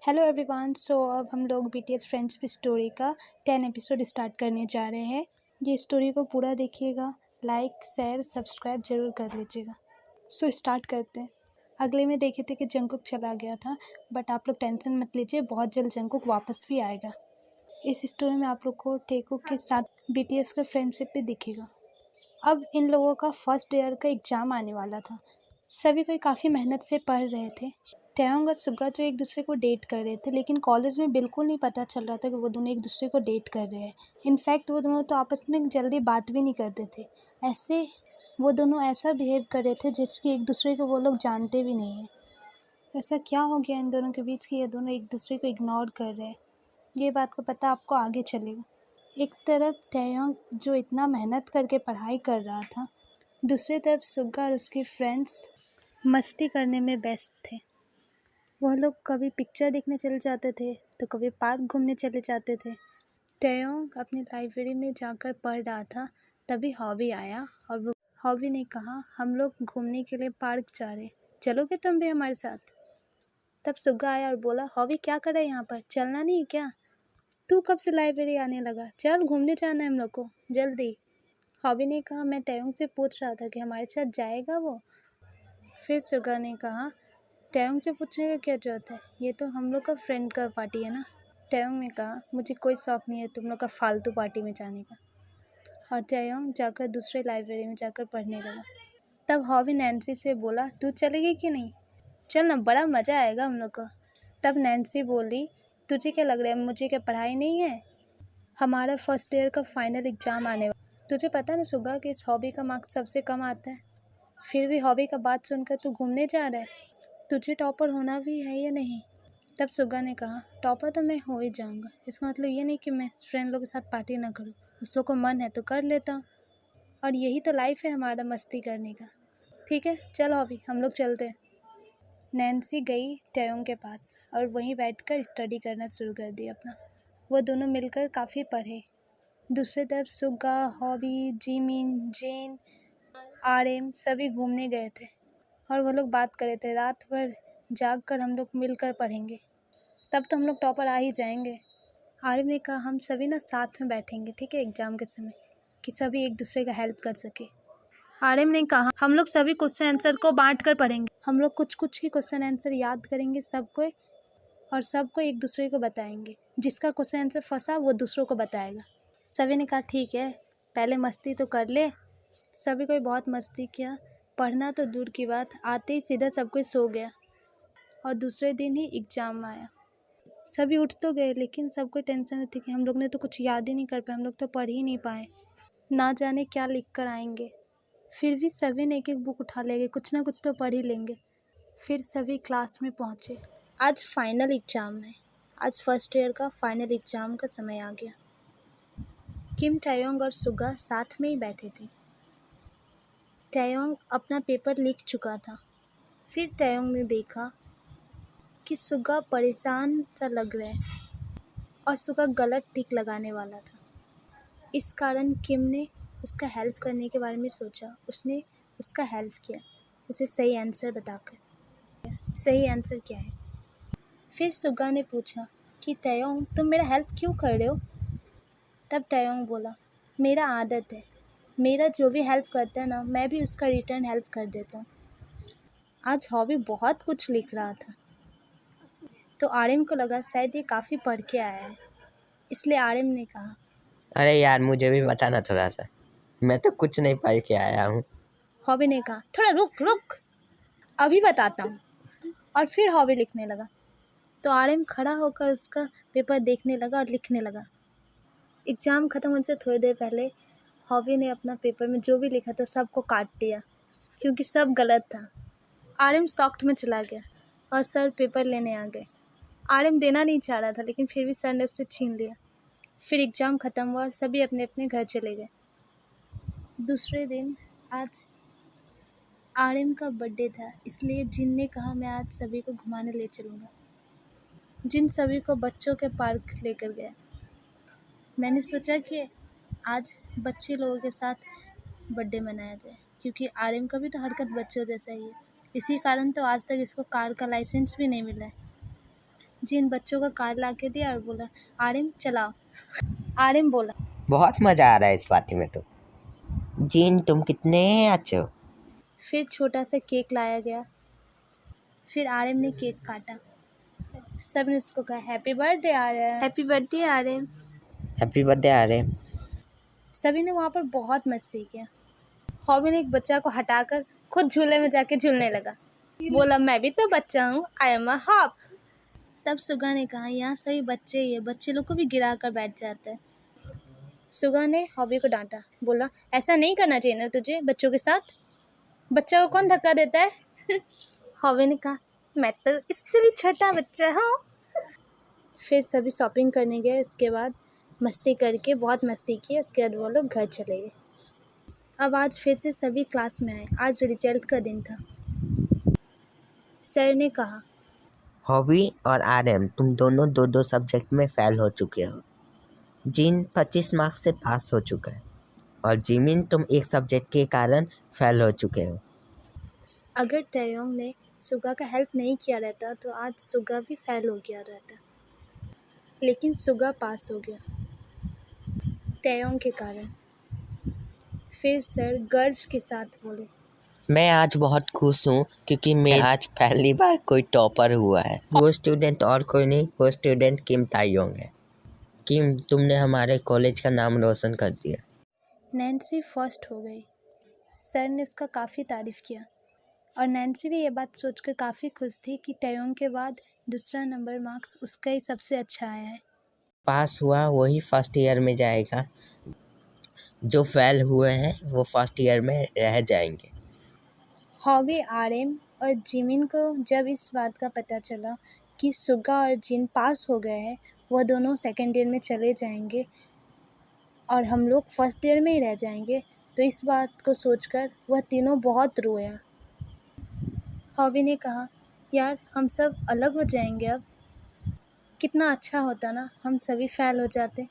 Hello everyone. अब हम लोग बीटीएस फ्रेंड्स स्टोरी का 10 एपिसोड स्टार्ट करने जा रहे हैं। ये स्टोरी को पूरा देखिएगा, लाइक शेयर सब्सक्राइब जरूर कर लीजिएगा। स्टार्ट करते हैं। अगले में देखे थे कि जंगकुक चला गया था, बट आप लोग टेंशन मत लीजिए, बहुत जल्द जंगकुक वापस भी आएगा। इस स्टोरी में आप लोग को टेकुक के साथ बीटीएस का फ्रेंडशिप भी दिखेगा। अब इन लोगों का फर्स्ट ईयर का एग्ज़ाम आने वाला था। सभी कोई काफ़ी मेहनत से पढ़ रहे थे। ताएयोंग और सुगा जो एक दूसरे को डेट कर रहे थे, लेकिन कॉलेज में बिल्कुल नहीं पता चल रहा था कि वो दोनों एक दूसरे को डेट कर रहे हैं। इनफैक्ट वो दोनों तो आपस में जल्दी बात भी नहीं करते थे। ऐसे वो दोनों ऐसा बिहेव कर रहे थे जिसकी एक दूसरे को वो लोग जानते भी नहीं है। ऐसा क्या हो गया इन दोनों के बीच कि ये दोनों एक दूसरे को इग्नोर कर रहे हैं? ये बात का पता आपको आगे चलेगा। एक तरफ ताएयोंग जो इतना मेहनत करके पढ़ाई कर रहा था, दूसरी तरफ सुगा और उसके फ्रेंड्स मस्ती करने में व्यस्त थे। वह लोग कभी पिक्चर देखने चले जाते थे तो कभी पार्क घूमने चले जाते थे। ताएयोंग अपनी लाइब्रेरी में जाकर पढ़ रहा था, तभी हॉबी आया और वो हॉबी ने कहा, हम लोग घूमने के लिए पार्क जा रहे, चलोगे तुम भी हमारे साथ? तब सुगा आया और बोला, हॉबी क्या कर रहे यहाँ पर, चलना नहीं क्या? तू कब से लाइब्रेरी आने लगा? चल घूमने जाना है हम लोग को, जल्दी। हॉबी ने कहा, मैं ताएयोंग से पूछ रहा था कि हमारे साथ जाएगा वो। फिर सुगा ने कहा, ताएयोंग से पूछने का क्या जरूरत है, ये तो हम लोग का फ्रेंड का पार्टी है ना। ताएयोंग ने कहा, मुझे कोई शौक नहीं है तुम लोग का फालतू पार्टी में जाने का। और ताएयोंग जाकर दूसरे लाइब्रेरी में जाकर पढ़ने लगा। तब हॉबी नैन्सी से बोला, तू चलेगी कि नहीं? चल ना, बड़ा मज़ा आएगा हम लोग को। तब नैन्सी बोली, तुझे क्या लग रहा है मुझे क्या पढ़ाई नहीं है? हमारा फर्स्ट ईयर का फाइनल एग्ज़ाम आने वाला, तुझे पता ना सुगा कि इस हॉबी का मार्क्स सबसे कम आता है, फिर भी हॉबी का बात सुनकर तू घूमने जा रहा है। तुझे टॉपर होना भी है या नहीं? तब सुगा ने कहा, टॉपर तो मैं हो ही जाऊंगा, इसका मतलब ये नहीं कि मैं फ्रेंड लोग के साथ पार्टी ना करूँ, उस लोग को मन है तो कर लेता हूँ, और यही तो लाइफ है हमारा, मस्ती करने का। ठीक है चल हॉबी, हम लोग चलते हैं। नैन्सी गई ताएयोंग के पास और वहीं बैठकर स्टडी करना शुरू कर दिया अपना। वो दोनों मिलकर काफ़ी पढ़े। दूसरी तरफ सुगा, हॉबी, जिमिन, जेन, आरएम सभी घूमने गए थे और वो लोग बात कर रहे थे, रात भर जाग कर हम लोग मिलकर पढ़ेंगे, तब तो हम लोग टॉपर आ ही जाएंगे। आरएम ने कहा, हम सभी ना साथ में बैठेंगे, ठीक है, एग्ज़ाम के समय, कि सभी एक दूसरे का हेल्प कर सके। आरएम ने कहा, हम लोग सभी क्वेश्चन आंसर को बांट कर पढ़ेंगे, हम लोग कुछ कुछ ही क्वेश्चन आंसर याद करेंगे सबको, और सबको एक दूसरे को बताएंगे, जिसका क्वेश्चन आंसर फंसा वो दूसरों को बताएगा। सभी ने कहा, ठीक है, पहले मस्ती तो कर ले। सभी कोई बहुत मस्ती किया, पढ़ना तो दूर की बात, आते ही सीधा सब कोई सो गया और दूसरे दिन ही एग्ज़ाम आया। सभी उठ तो गए, लेकिन सबको टेंशन थी कि हम लोग ने तो कुछ याद ही नहीं कर पाए, हम लोग तो पढ़ ही नहीं पाए, ना जाने क्या लिख कर आएंगे। फिर भी सभी ने एक एक बुक उठा लेंगे, कुछ ना कुछ तो पढ़ ही लेंगे। फिर सभी क्लास में पहुँचे। आज फाइनल एग्ज़ाम है, आज फर्स्ट ईयर का फाइनल एग्ज़ाम का समय आ गया। किम, ताएयोंग और सुगा साथ में ही बैठे थे। ताएयोंग अपना पेपर लिख चुका था। फिर ताएयोंग ने देखा कि सुगा परेशान सा लग रहा है और सुगा गलत टिक लगाने वाला था। इस कारण किम ने उसका हेल्प करने के बारे में सोचा। उसने उसका हेल्प किया, उसे सही आंसर बताकर। सही आंसर क्या है? फिर सुगा ने पूछा कि ताएयोंग, तुम मेरा हेल्प क्यों कर रहे हो? तब ताएयोंग बोला, मेरा आदत है, मेरा जो भी हेल्प करता है ना, मैं भी उसका रिटर्न हेल्प कर देता हूँ। आज हॉबी बहुत कुछ लिख रहा था, तो आरएम को लगा शायद ये काफ़ी पढ़ के आया है, इसलिए आरएम ने कहा, अरे यार, मुझे भी बताना थोड़ा सा, मैं तो कुछ नहीं पढ़ के आया हूँ। हॉबी ने कहा, थोड़ा रुक रुक, अभी बताता हूँ। और फिर हॉबी लिखने लगा, तो आरएम खड़ा होकर उसका पेपर देखने लगा और लिखने लगा। एग्ज़ाम ख़त्म होने से थोड़ी देर पहले हॉबी ने अपना पेपर में जो भी लिखा था सबको काट दिया, क्योंकि सब गलत था। आरएम शॉक्ड में चला गया और सर पेपर लेने आ गए। आरएम देना नहीं चाह रहा था, लेकिन फिर भी सर ने उससे छीन लिया। फिर एग्ज़ाम ख़त्म हुआ और सभी अपने अपने घर चले गए। दूसरे दिन आज आरएम का बर्थडे था, इसलिए जिन ने कहा, मैं आज सभी को घुमाने ले चलूँगा। जिन सभी को बच्चों के पार्क लेकर गया। मैंने सोचा कि आज बच्चे लोगों के साथ बर्थडे मनाया जाए, क्योंकि आरएम का भी तो हरकत बच्चों जैसा ही है। इसी कारण तो आज तक इसको कार का लाइसेंस भी नहीं मिला है। जिन बच्चों का कार्ड ला के दिया और बोला आर्यन चलाओ। आर्यन बोला बहुत मज़ा आ रहा है इस पार्टी में तो। जीन तुम कितने अच्छे हो। फिर छोटा सा केक लाया गया। फिर आर्यन ने केक काटा। सब ने उसको कहा happy birthday Aryan, happy birthday Aryan. Happy birthday आ रहे। सभी ने वहाँ पर बहुत मस्ती किया। हॉबी ने एक बच्चा को हटाकर खुद झूले में जाके झूलने लगा। बोला मैं भी तो बच्चा हूँ, आई एम अ हॉप। तब सुगा ने कहा यहाँ सभी बच्चे ही है, बच्चे लोग को भी गिरा कर बैठ जाता है। सुगा ने हॉबी को डांटा, बोला ऐसा नहीं करना चाहिए ना तुझे बच्चों के साथ, बच्चा को कौन धक्का देता है। हॉबी ने कहा मैं तो इससे भी छोटा बच्चा हूँ। फिर सभी शॉपिंग करने गए। उसके बाद मस्ती करके बहुत मस्ती की। उसके बाद वो लोग घर चले गए। अब आज फिर से सभी क्लास में आए। आज रिजल्ट का दिन था। सर ने कहा हॉबी और आर्यन तुम दोनों दो दो सब्जेक्ट में फेल हो चुके हो। जीन 25 मार्क्स से पास हो चुका है और जिमिन तुम एक सब्जेक्ट के कारण फेल हो चुके हो। अगर तयोंग ने सुगा का हेल्प नहीं किया रहता तो आज सुगा भी फेल हो गया रहता, लेकिन सुगा पास हो गया तयोंग के कारण। फिर सर गर्व के साथ बोले मैं आज बहुत खुश हूँ क्योंकि मैं आज पहली बार कोई टॉपर हुआ है। वो स्टूडेंट और कोई नहीं, वो स्टूडेंट किम तायोंग है। किम तुमने हमारे कॉलेज का नाम रोशन कर दिया। नैन्सी फर्स्ट हो गई। सर ने उसका काफ़ी तारीफ़ किया और नैन्सी भी ये बात सोचकर काफ़ी खुश थी कि तयोंग के बाद दूसरा नंबर मार्क्स उसका ही सबसे अच्छा आया है। पास हुआ वही फर्स्ट ईयर में जाएगा, जो फेल हुए हैं वो फर्स्ट ईयर में रह जाएंगे। हॉबी आर्यन और जिमिन को जब इस बात का पता चला कि सुगा और जिन पास हो गए हैं, वह दोनों सेकेंड ईयर में चले जाएंगे और हम लोग फर्स्ट ईयर में ही रह जाएंगे, तो इस बात को सोचकर वह तीनों बहुत रोया। हॉबी ने कहा यार हम सब अलग हो जाएंगे अब, कितना अच्छा होता ना हम सभी फेल हो जाते।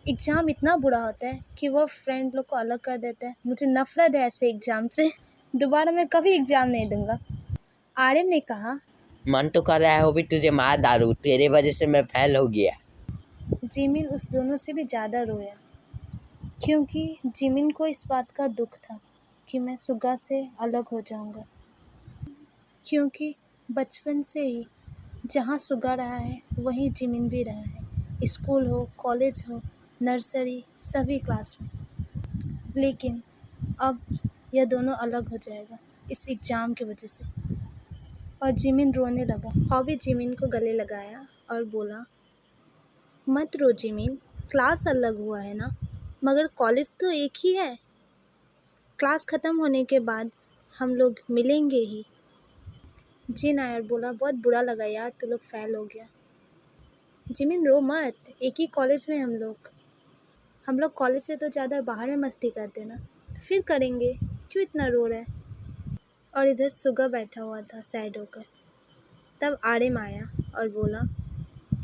एग्ज़ाम इतना बुरा होता है कि वह फ्रेंड लोग को अलग कर देता है। मुझे नफरत है ऐसे एग्ज़ाम से। दोबारा मैं कभी एग्ज़ाम नहीं दूंगा। आर्यन ने कहा मन तो कर रहा है वो भी तुझे मार डालूं, तेरे वजह से मैं फेल हो गया। जिमिन उस दोनों से भी ज़्यादा रोया, क्योंकि जिमिन को इस बात का दुख था कि मैं सुगा से अलग हो जाऊंगा, क्योंकि बचपन से ही जहाँ सुगा रहा है वहीं जिमिन भी रहा है, स्कूल हो कॉलेज हो नर्सरी सभी क्लास में। लेकिन अब यह दोनों अलग हो जाएगा इस एग्ज़ाम की वजह से। और जिमिन रोने लगा। हॉबी जिमिन को गले लगाया और बोला मत रो जिमिन, क्लास अलग हुआ है ना, मगर कॉलेज तो एक ही है। क्लास ख़त्म होने के बाद हम लोग मिलेंगे ही। जिन आया और बोला बहुत बुरा लगा यार तू लोग फेल हो गया। जिमिन रो मत, एक ही कॉलेज में हम लोग कॉलेज से तो ज़्यादा बाहर में मस्ती करते ना, तो फिर करेंगे, क्यों इतना रो रहा है। और इधर सुगा बैठा हुआ था सैड होकर। तब आर्यन आया और बोला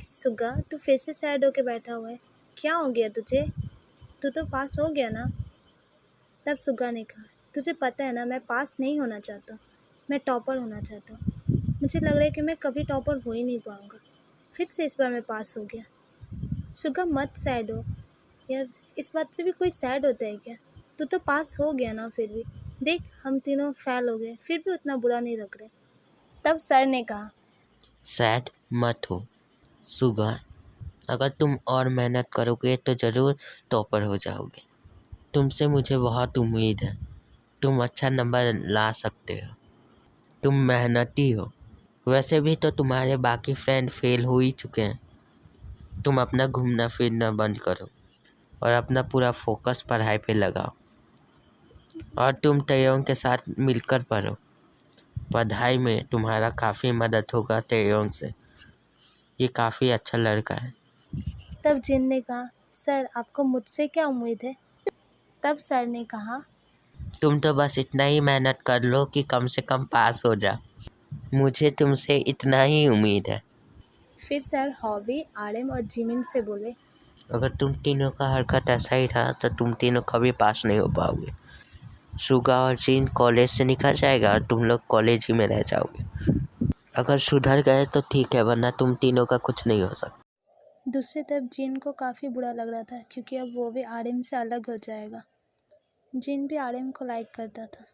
सुगा तू फिर से सैड होकर बैठा हुआ है, क्या हो गया तुझे, तू तो पास हो गया ना। तब सुगा ने कहा तुझे पता है ना मैं पास नहीं होना चाहता, मैं टॉपर होना चाहता हूँ। मुझे लग रहा है कि मैं कभी टॉपर हो ही नहीं पाऊँगा, फिर से इस बार मैं पास हो गया। सुगा मत सैड हो यार, इस बात से भी कोई सैड होता है क्या, तू तो पास हो गया ना, फिर भी देख हम तीनों फेल हो गए, फिर भी उतना बुरा नहीं लग रहा। तब सर ने कहा सैड मत हो सुगा, अगर तुम और मेहनत करोगे तो ज़रूर टॉपर हो जाओगे। तुमसे मुझे बहुत उम्मीद है, तुम अच्छा नंबर ला सकते हो, तुम मेहनती हो। वैसे भी तो तुम्हारे बाकी फ्रेंड फेल हो ही चुके हैं। तुम अपना घूमना फिरना बंद करो और अपना पूरा फोकस पढ़ाई पे लगाओ, और तुम तयोंग के साथ मिलकर पढ़ो। पढ़ाई में तुम्हारा काफ़ी मदद होगा तयोंग से, ये काफ़ी अच्छा लड़का है। तब जिन ने कहा सर आपको मुझसे क्या उम्मीद है। तब सर ने कहा तुम तो बस इतना ही मेहनत कर लो कि कम से कम पास हो जा, मुझे तुमसे इतना ही उम्मीद है। फिर सर हॉबी आर्यन और जिमिन से बोले अगर तुम तीनों का हरकत ऐसा ही रहा तो तुम तीनों कभी पास नहीं हो पाओगे। सुगा और जिन कॉलेज से निकल जाएगा और तुम लोग कॉलेज ही में रह जाओगे। अगर सुधर गए तो ठीक है, वरना तुम तीनों का कुछ नहीं हो सकता। दूसरी तरफ जिन को काफ़ी बुरा लग रहा था क्योंकि अब वो भी आर्यन से अलग हो जाएगा। जिन भी आर्यन को लाइक करता था।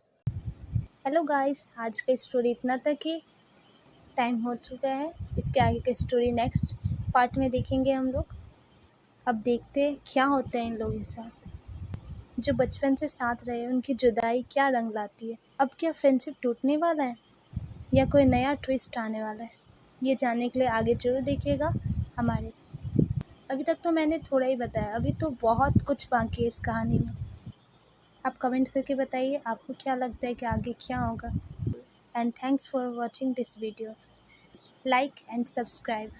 हेलो गाइस, आज का स्टोरी इतना तक ही। टाइम हो चुका है। इसके आगे का स्टोरी नेक्स्ट पार्ट में देखेंगे हम लोग। अब देखते हैं क्या होता है इन लोगों के साथ। जो बचपन से साथ रहे उनकी जुदाई क्या रंग लाती है। अब क्या फ्रेंडशिप टूटने वाला है या कोई नया ट्विस्ट आने वाला है, ये जानने के लिए आगे जरूर देखिएगा हमारे। अभी तक तो मैंने थोड़ा ही बताया, अभी तो बहुत कुछ बाकी है इस कहानी में। आप कमेंट करके बताइए आपको क्या लगता है कि आगे क्या होगा। And thanks for watching this video. Like and subscribe.